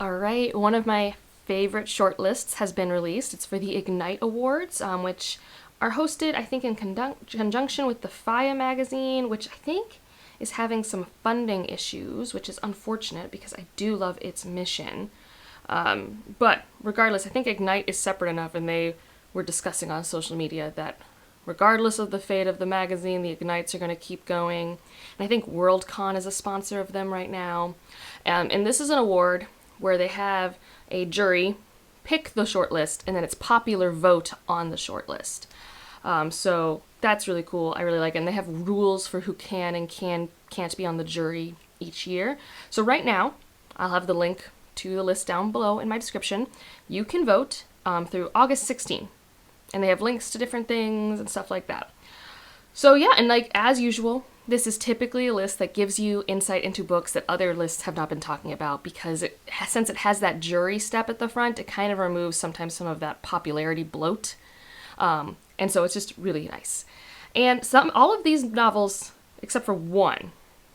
All right, one of my favorite shortlists has been released. It's for the Ignyte Awards, which are hosted, I think, in conjunction with the FIA magazine, which I think is having some funding issues, which is unfortunate because I do love its mission. But regardless, I think Ignyte is separate enough, and they were discussing on social media that regardless of the fate of the magazine, the Ignites are going to keep going. And I think WorldCon is a sponsor of them right now. And this is an award where they have a jury pick the shortlist, and then it's popular vote on the shortlist. So that's really cool. I really like it. And they have rules for who can and can't be on the jury each year. So right now, I'll have the link to the list down below in my description. You can vote through August 16th. And they have links to different things and stuff like that. So yeah, and like as usual, this is typically a list that gives you insight into books that other lists have not been talking about, because since it has that jury step at the front, it kind of removes sometimes some of that popularity bloat. And so it's just really nice. And all of these novels, except for one,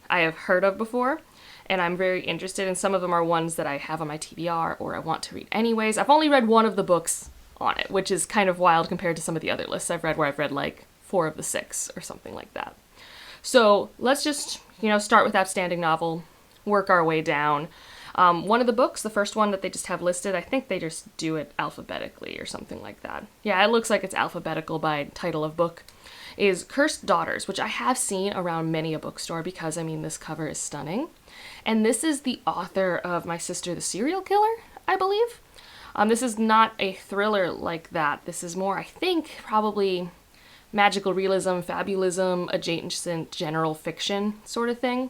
I have heard of before, and I'm very interested in. Some of them are ones that I have on my TBR or I want to read anyways. I've only read one of the books on it, which is kind of wild compared to some of the other lists I've read, where I've read like 4 of the 6 or something like that. So let's just, start with outstanding novel, work our way down. One of the books, the first one that they just have listed, I think they just do it alphabetically or something like that. Yeah, it looks like it's alphabetical by title of book, is Cursed Daughters, which I have seen around many a bookstore because, this cover is stunning. And this is the author of My Sister the Serial Killer, I believe. This is not a thriller like that. This is more, I think, probably magical realism, fabulism, adjacent general fiction sort of thing.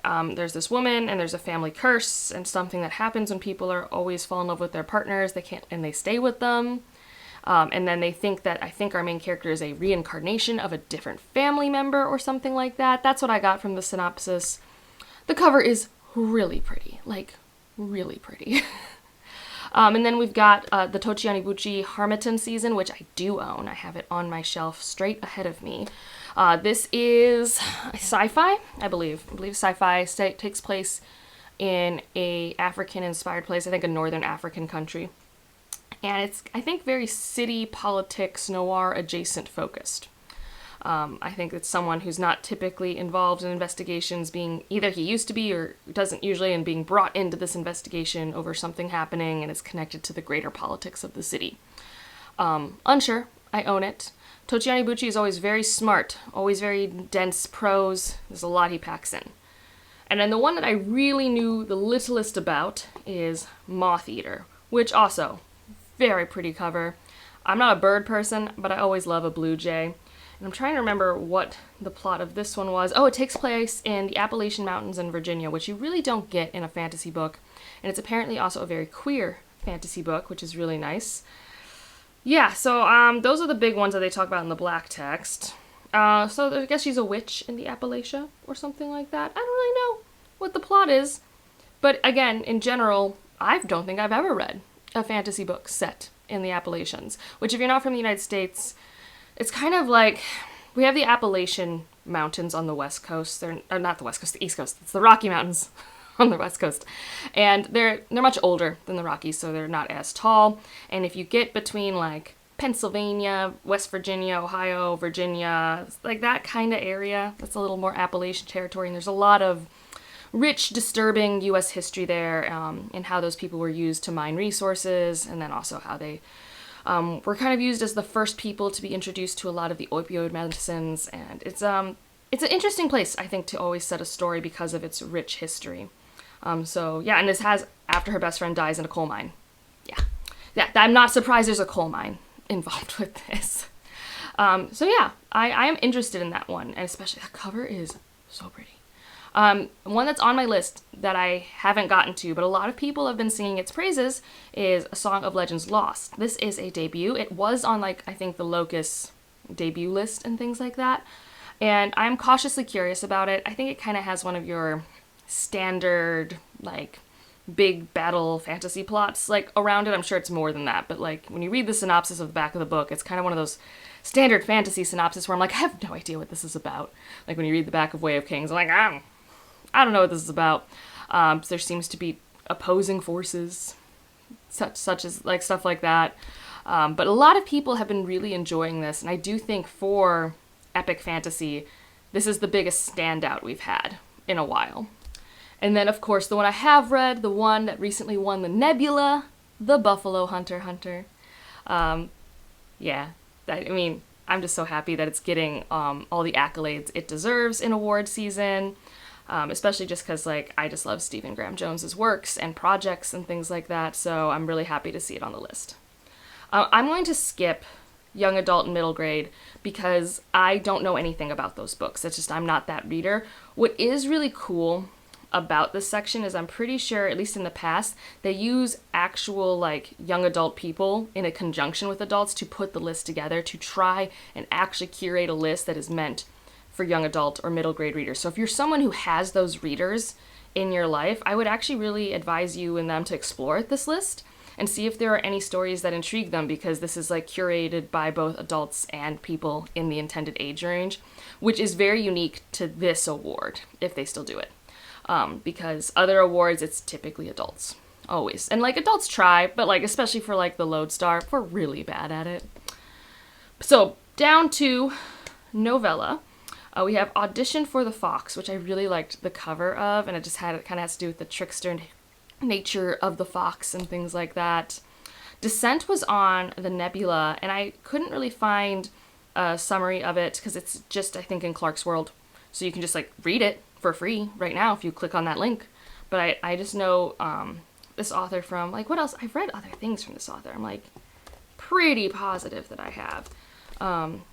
There's this woman, and there's a family curse, and something that happens when people are always fall in love with their partners. They stay with them. And then they think that, I think our main character is a reincarnation of a different family member or something like that. That's what I got from the synopsis. The cover is really pretty, like really pretty. And then we've got the Tochi Onibuchi Harmattan season, which I do own. I have it on my shelf straight ahead of me. This is sci-fi, I believe. I believe sci-fi takes place in a African-inspired place, I think a northern African country. And it's, I think, very city politics, noir adjacent focused. I think it's someone who's not typically involved in investigations, being either he used to be or doesn't usually, and being brought into this investigation over something happening, and it's connected to the greater politics of the city. Unsure. I own it. Tochi Onibuchi is always very smart, always very dense prose. There's a lot he packs in. And then the one that I really knew the littlest about is Moth Eater, which also, very pretty cover. I'm not a bird person, but I always love a blue jay. And I'm trying to remember what the plot of this one was. Oh, it takes place in the Appalachian Mountains in Virginia, which you really don't get in a fantasy book. And it's apparently also a very queer fantasy book, which is really nice. Yeah, so those are the big ones that they talk about in the black text. So I guess she's a witch in the Appalachia or something like that. I don't really know what the plot is. But again, in general, I don't think I've ever read a fantasy book set in the Appalachians, which if you're not from the United States, it's kind of like we have the Appalachian Mountains on the West Coast. They're not the West Coast, the East Coast. It's the Rocky Mountains on the West Coast. And they're much older than the Rockies, so they're not as tall. And if you get between like Pennsylvania, West Virginia, Ohio, Virginia, like that kind of area, that's a little more Appalachian territory. And there's a lot of rich, disturbing U.S. history there, and how those people were used to mine resources, and then also how they were kind of used as the first people to be introduced to a lot of the opioid medicines. And it's an interesting place, I think, to always set a story because of its rich history. So yeah, and this has after her best friend dies in a coal mine. Yeah, I'm not surprised there's a coal mine involved with this. So yeah, I am interested in that one, and especially that cover is so pretty. One that's on my list that I haven't gotten to, but a lot of people have been singing its praises, is A Song of Legends Lost. This is a debut. It was on, I think the Locus debut list and things like that. And I'm cautiously curious about it. I think it kind of has one of your standard, big battle fantasy plots, around it. I'm sure it's more than that, but, when you read the synopsis of the back of the book, it's kind of one of those standard fantasy synopsis where I'm I have no idea what this is about. When you read the back of Way of Kings, I'm I don't know what this is about. There seems to be opposing forces, such as like stuff like that. But a lot of people have been really enjoying this, and I do think for epic fantasy, this is the biggest standout we've had in a while. And then, of course, the one I have read, the one that recently won the Nebula, The Buffalo Hunter. Yeah, I mean, I'm just so happy that it's getting all the accolades it deserves in award season, especially just because, like, I just love Stephen Graham Jones's works and projects and things like that, so I'm really happy to see it on the list. I'm going to skip young adult and middle grade because I don't know anything about those books. It's just I'm not that reader. What is really cool about this section is I'm pretty sure, at least in the past, they use actual like young adult people in a conjunction with adults to put the list together to try and actually curate a list that is meant for young adult or middle grade readers. So if you're someone who has those readers in your life, I would actually really advise you and them to explore this list and see if there are any stories that intrigue them, because this is like curated by both adults and people in the intended age range, which is very unique to this award, if they still do it. Because other awards, it's typically adults, always. And like adults try, but like especially for like the Lodestar, we're really bad at it. So down to novella, we have Audition for the Fox, which I really liked the cover of, and it kind of has to do with the trickster nature of the fox and things like that. Descent was on the Nebula, and I couldn't really find a summary of it because it's just, I think, in Clark's World. So you can just like read it for free right now if you click on that link. But I just know this author from, like, what else? I've read other things from this author. I'm like pretty positive that I have.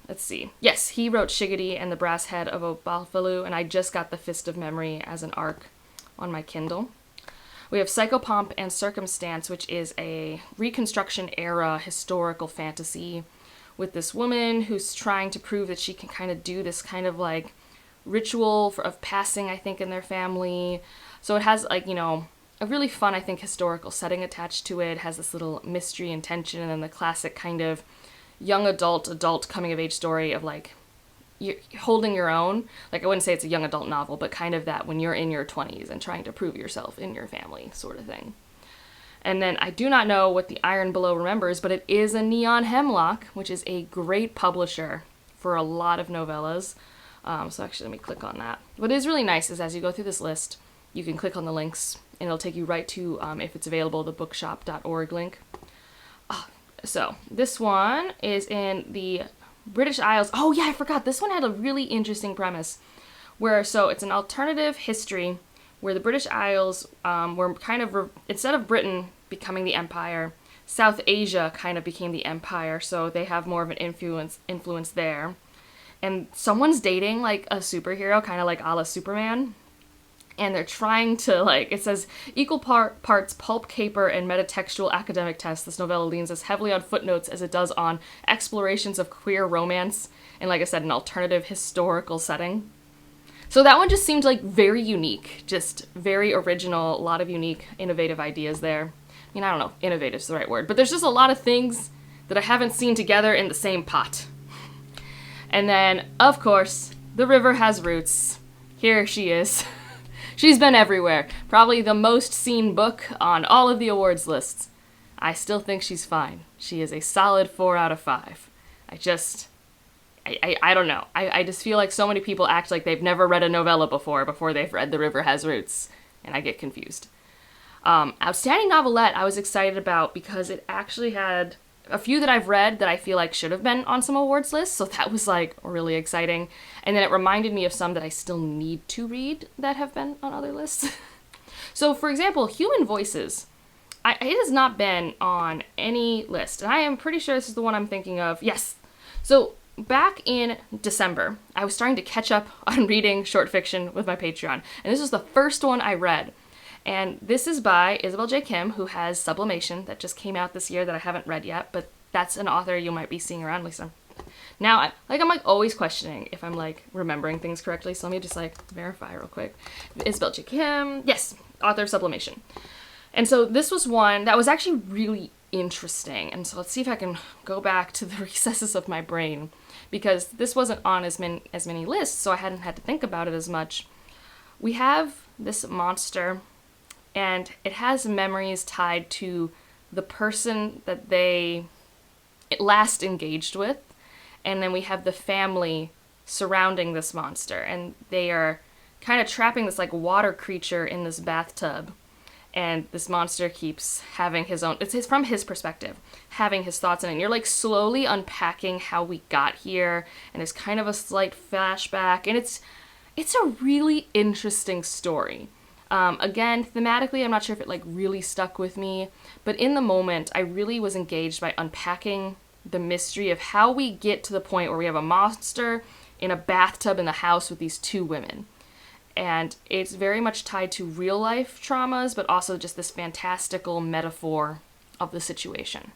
Let's see. Yes, he wrote Shiggity and the Brass Head of Obalfalu, and I just got the Fist of Memory as an ARC on my Kindle. We have Psychopomp and Circumstance, which is a Reconstruction era historical fantasy with this woman who's trying to prove that she can kind of do this kind of like ritual of passing, I think, in their family. So it has like, you know, a really fun, I think, historical setting attached to it. It has this little mystery and tension, and then the classic kind of young adult coming of age story of like you're holding your own. Like, I wouldn't say it's a young adult novel, but kind of that when you're in your 20s and trying to prove yourself in your family sort of thing. And then I do not know what the Iron Below remembers, but it is a Neon Hemlock, which is a great publisher for a lot of novellas. So actually, let me click on that. What is really nice is as you go through this list, you can click on the links, and it'll take you right to, if it's available, the bookshop.org link. So this one is in the British Isles. Oh yeah, I forgot. This one had a really interesting premise where, so it's an alternative history where the British Isles were kind of, instead of Britain becoming the empire, South Asia kind of became the empire, so they have more of an influence there. And someone's dating like a superhero, kind of like a la Superman. And they're trying to, like, it says, equal parts pulp caper and metatextual academic text. This novella leans as heavily on footnotes as it does on explorations of queer romance and, like I said, an alternative historical setting. So that one just seemed like very unique, just very original, a lot of unique, innovative ideas there. I mean, I don't know, innovative is the right word, but there's just a lot of things that I haven't seen together in the same pot. And then, of course, The River Has Roots. Here she is. She's been everywhere. Probably the most seen book on all of the awards lists. I still think she's fine. She is a solid 4 out of 5. I don't know. I just feel like so many people act like they've never read a novella before they've read The River Has Roots. And I get confused. Outstanding Novelette I was excited about because it actually had a few that I've read that I feel like should have been on some awards lists, so that was like really exciting. And then it reminded me of some that I still need to read that have been on other lists. So for example, Human Voices. It has not been on any list, and I am pretty sure this is the one I'm thinking of. Yes. So back in December, I was starting to catch up on reading short fiction with my Patreon, and this was the first one I read. And this is by Isabel J. Kim, who has Sublimation that just came out this year that I haven't read yet, but that's an author you might be seeing around, Lisa. Now, I'm always questioning if I'm like remembering things correctly, so let me just like verify real quick. Isabel J. Kim, yes, author of Sublimation. And so this was one that was actually really interesting, and so let's see if I can go back to the recesses of my brain, because this wasn't on as many lists, so I hadn't had to think about it as much. We have this monster and it has memories tied to the person that they last engaged with, and then we have the family surrounding this monster, and they are kind of trapping this like water creature in this bathtub, and this monster keeps having his own, it's from his perspective, having his thoughts in it, and you're like slowly unpacking how we got here, and there's kind of a slight flashback, and it's a really interesting story. Again, thematically, I'm not sure if it like really stuck with me, but in the moment, I really was engaged by unpacking the mystery of how we get to the point where we have a monster in a bathtub in the house with these two women. And it's very much tied to real life traumas, but also just this fantastical metaphor of the situation.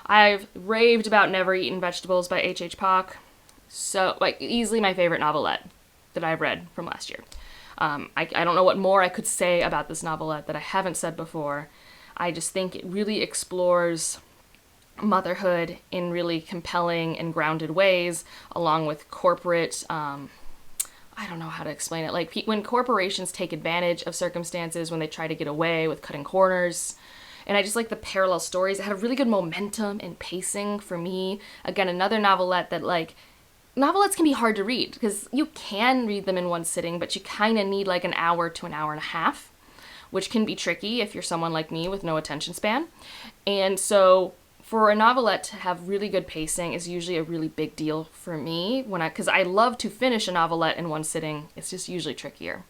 I've raved about Never Eaten Vegetables by H.H. Pak. So, like, easily my favorite novelette that I've read from last year. I don't know what more I could say about this novelette that I haven't said before. I just think it really explores motherhood in really compelling and grounded ways, along with corporate, I don't know how to explain it. Like, when corporations take advantage of circumstances, when they try to get away with cutting corners. And I just like the parallel stories. It had a really good momentum and pacing for me. Again, another novelette that, like, novelettes can be hard to read because you can read them in one sitting, but you kind of need like an hour to an hour and a half, which can be tricky if you're someone like me with no attention span. And so for a novelette to have really good pacing is usually a really big deal for me because I love to finish a novelette in one sitting. It's just usually trickier.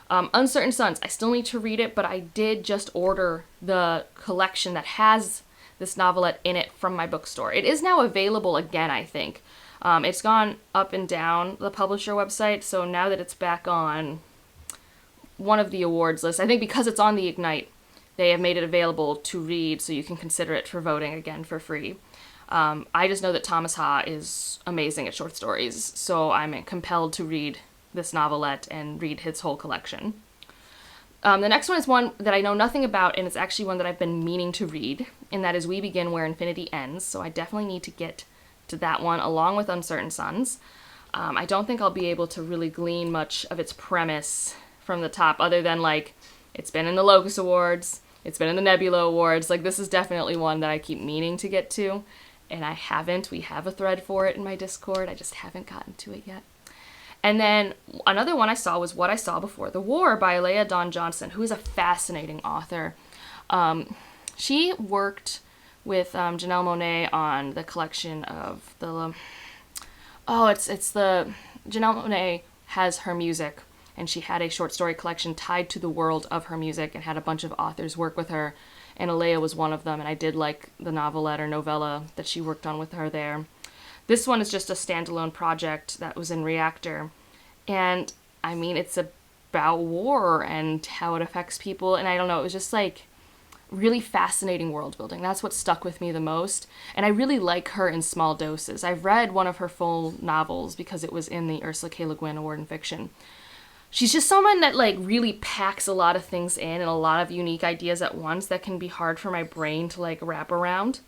Uncertain Suns, I still need to read it, but I did just order the collection that has this novelette in it from my bookstore. It is now available again, I think. It's gone up and down the publisher website, so now that it's back on one of the awards lists, I think because it's on the Ignyte, they have made it available to read, so you can consider it for voting again for free. I just know that Thomas Ha is amazing at short stories, so I'm compelled to read this novelette and read his whole collection. The next one is one that I know nothing about, and it's actually one that I've been meaning to read, and that is We Begin Where Infinity Ends, so I definitely need to get to that one along with Uncertain Suns. I don't think I'll be able to really glean much of its premise from the top other than like it's been in the Locus Awards, it's been in the Nebula Awards. Like, this is definitely one that I keep meaning to get to, and I haven't. We have a thread for it in my Discord. I just haven't gotten to it yet. And then another one I saw was What I Saw Before the War by Leah Dawn Johnson, who is a fascinating author. She worked with Janelle Monáe on the collection of the... it's the... Janelle Monáe has her music, and she had a short story collection tied to the world of her music and had a bunch of authors work with her, and Alea was one of them, and I did like the novelette or novella that she worked on with her there. This one is just a standalone project that was in Reactor, and I mean, it's about war and how it affects people, and I don't know, it was just like really fascinating world building. That's what stuck with me the most, and I really like her in small doses. I've read one of her full novels because it was in the Ursula K. Le Guin Award in Fiction. She's just someone that like really packs a lot of things in and a lot of unique ideas at once that can be hard for my brain to like wrap around.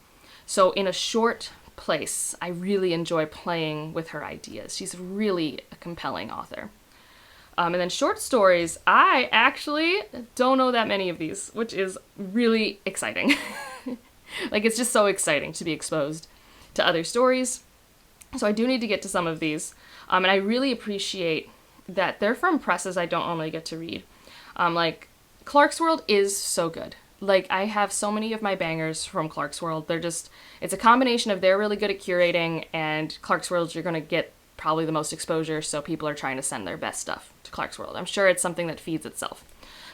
So in a short place, I really enjoy playing with her ideas. She's really a compelling author. And then short stories, I actually don't know that many of these, which is really exciting. Like, it's just so exciting to be exposed to other stories. So I do need to get to some of these. And I really appreciate that they're from presses I don't normally get to read. Like, Clarkesworld is so good. Like, I have so many of my bangers from Clarkesworld. It's a combination of they're really good at curating, and Clarkesworld, you're going to get probably the most exposure, so people are trying to send their best stuff to Clarkesworld. I'm sure it's something that feeds itself.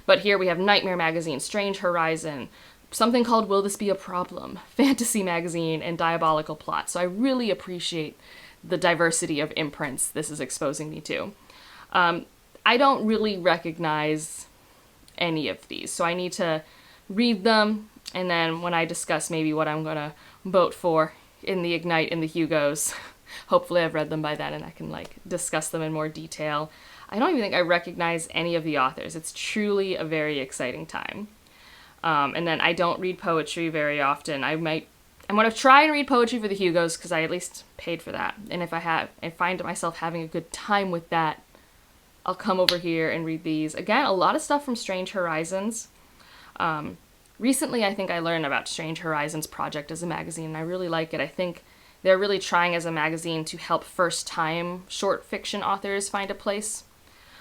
But here we have Nightmare Magazine, Strange Horizon, something called Will This Be a Problem, Fantasy Magazine, and Diabolical Plot. So I really appreciate the diversity of imprints this is exposing me to. I don't really recognize any of these, so I need to read them, and then when I discuss maybe what I'm going to vote for in the Ignyte and the Hugos, hopefully I've read them by then and I can like discuss them in more detail. I don't even think I recognize any of the authors. It's truly a very exciting time. And then I don't read poetry very often. I'm going to try and read poetry for the Hugos because I at least paid for that. And if I find myself having a good time with that, I'll come over here and read these. Again, a lot of stuff from Strange Horizons. Recently, I think I learned about Strange Horizons Project as a magazine, and I really like it. I think they're really trying as a magazine to help first-time short fiction authors find a place.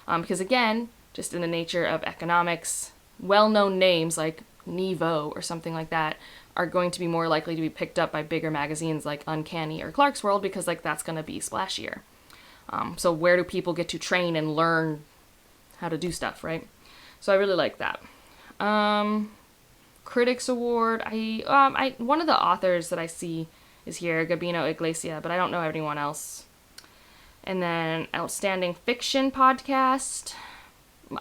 Because again, just in the nature of economics, well-known names like Nevo or something like that are going to be more likely to be picked up by bigger magazines like Uncanny or Clark's World, because like that's going to be splashier. So where do people get to train and learn how to do stuff, right? So I really like that. Critics Award, one of the authors that I see is here, Gabino Iglesia, but I don't know anyone else. And then Outstanding Fiction Podcast.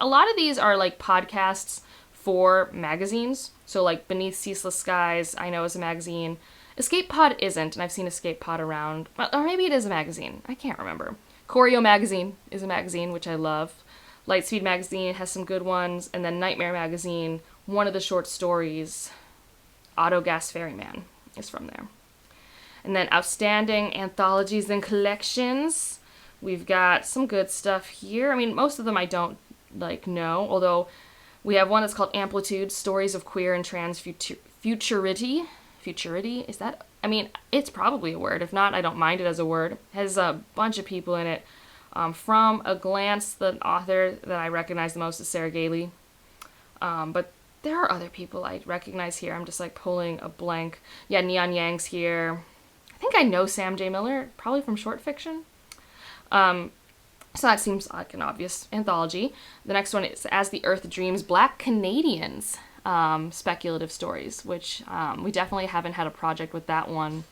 A lot of these are like podcasts for magazines. So like Beneath Ceaseless Skies, I know is a magazine. Escape Pod isn't, and I've seen Escape Pod around. Or maybe it is a magazine. I can't remember. Choreo Magazine is a magazine, which I love. Lightspeed Magazine has some good ones. And then Nightmare Magazine, one of the short stories, Autogas Ferryman, is from there. And then Outstanding Anthologies and Collections. We've got some good stuff here. I mean, most of them I don't know, although we have one that's called Amplitude, Stories of Queer and Trans Futurity. Futurity? Is that? I mean, it's probably a word. If not, I don't mind it as a word. It has a bunch of people in it. From a glance, the author that I recognize the most is Sarah Gailey. But there are other people I recognize here. I'm just like pulling a blank. Yeah, Neon Yang's here. I think I know Sam J. Miller, probably from short fiction. So that seems like an obvious anthology. The next one is As the Earth Dreams, Black Canadians, speculative stories, which we definitely haven't had a project with that one.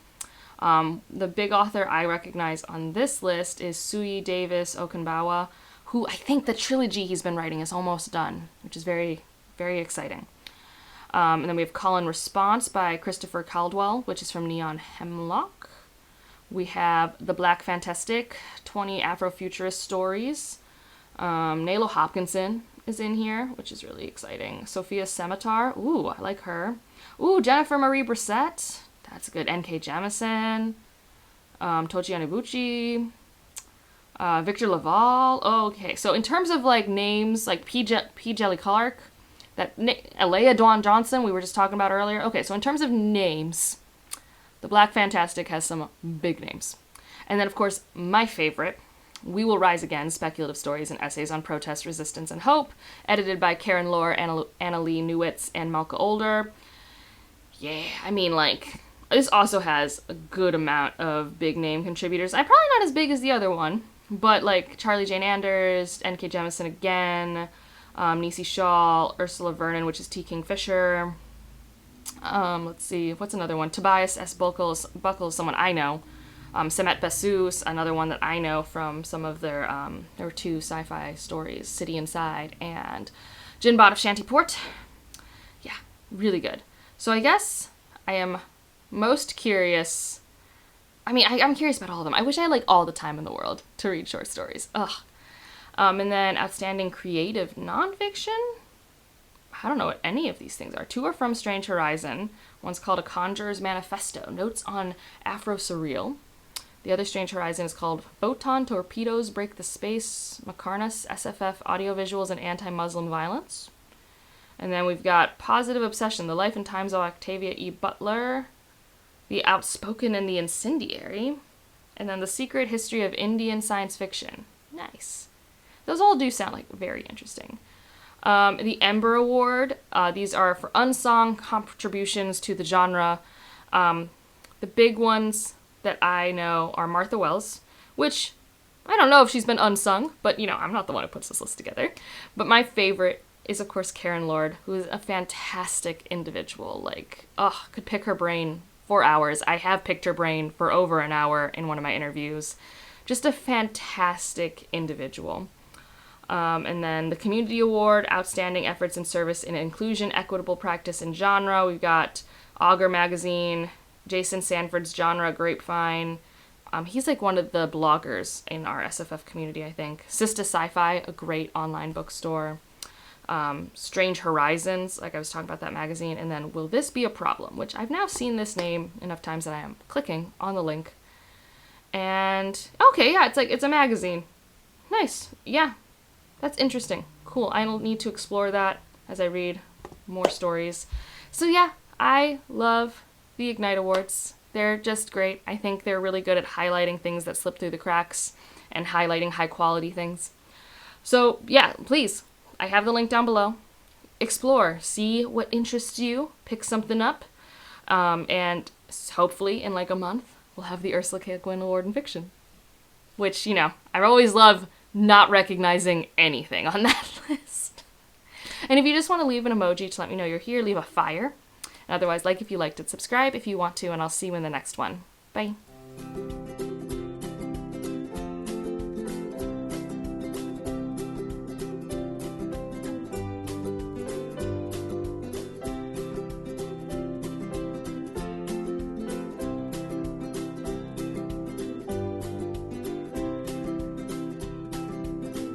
The big author I recognize on this list is Suyi Davis Okunbawa, who I think the trilogy he's been writing is almost done, which is very, very exciting. And then we have Call and Response by Christopher Caldwell, which is from Neon Hemlock. We have The Black Fantastic, 20 Afrofuturist Stories. Nalo Hopkinson is in here, which is really exciting. Sophia Scimitar, ooh, I like her. Ooh, Jennifer Marie Brissett, that's good. N.K. Jemisin, Tochi Onibuchi, Victor Laval. Oh, okay, so in terms of like names, like P. Jelly Clark, Alea Dawn Johnson we were just talking about earlier. Okay, so in terms of names, The Black Fantastic has some big names. And then, of course, my favorite, We Will Rise Again, Speculative Stories and Essays on Protest, Resistance, and Hope, edited by Karen Lohr, Annalee Newitz, and Malka Older. Yeah, I mean, like, this also has a good amount of big name contributors. I'm probably not as big as the other one, but, like, Charlie Jane Anders, N.K. Jemisin again, Nisi Shaw, Ursula Vernon, which is T. Kingfisher. Let's see, what's another one? Tobias S. Buckles, someone I know. Semet Bessus, another one that I know from some of their, there were two sci-fi stories, City Inside and Jinbad of Shantyport. Yeah, really good. So I guess I am most curious. I mean, I'm curious about all of them. I wish I had, like, all the time in the world to read short stories. Ugh. And then Outstanding Creative Nonfiction. I don't know what any of these things are. Two are from Strange Horizon. One's called A Conjurer's Manifesto, Notes on Afro-Surreal. The other Strange Horizon is called Photon Torpedoes Break the Space, Macarnas, SFF, Audiovisuals, and Anti-Muslim Violence. And then we've got Positive Obsession, The Life and Times of Octavia E. Butler, The Outspoken and the Incendiary, and then The Secret History of Indian Science Fiction. Nice. Those all do sound like very interesting. The Ember Award, these are for unsung contributions to the genre. The big ones that I know are Martha Wells, which I don't know if she's been unsung, but, you know, I'm not the one who puts this list together. But my favorite is, of course, Karen Lord, who is a fantastic individual. Like, could pick her brain for hours. I have picked her brain for over an hour in one of my interviews. Just a fantastic individual. And then the Community Award, Outstanding Efforts in Service in Inclusion, Equitable Practice and Genre. We've got Augur Magazine, Jason Sanford's Genre Grapevine. He's like one of the bloggers in our SFF community, I think. Sista Sci-Fi, a great online bookstore. Strange Horizons, like I was talking about that magazine. And then Will This Be a Problem, which I've now seen this name enough times that I am clicking on the link. And, okay, yeah, it's a magazine. Nice, yeah. That's interesting. Cool. I'll need to explore that as I read more stories. So yeah, I love the Ignyte Awards. They're just great. I think they're really good at highlighting things that slip through the cracks and highlighting high quality things. So yeah, please, I have the link down below. Explore, see what interests you, pick something up, and hopefully in like a month we'll have the Ursula K. Le Guin Award in Fiction. Which, I always love not recognizing anything on that list. And if you just want to leave an emoji to let me know you're here, leave a fire. And otherwise, like if you liked it, subscribe if you want to, and I'll see you in the next one. Bye.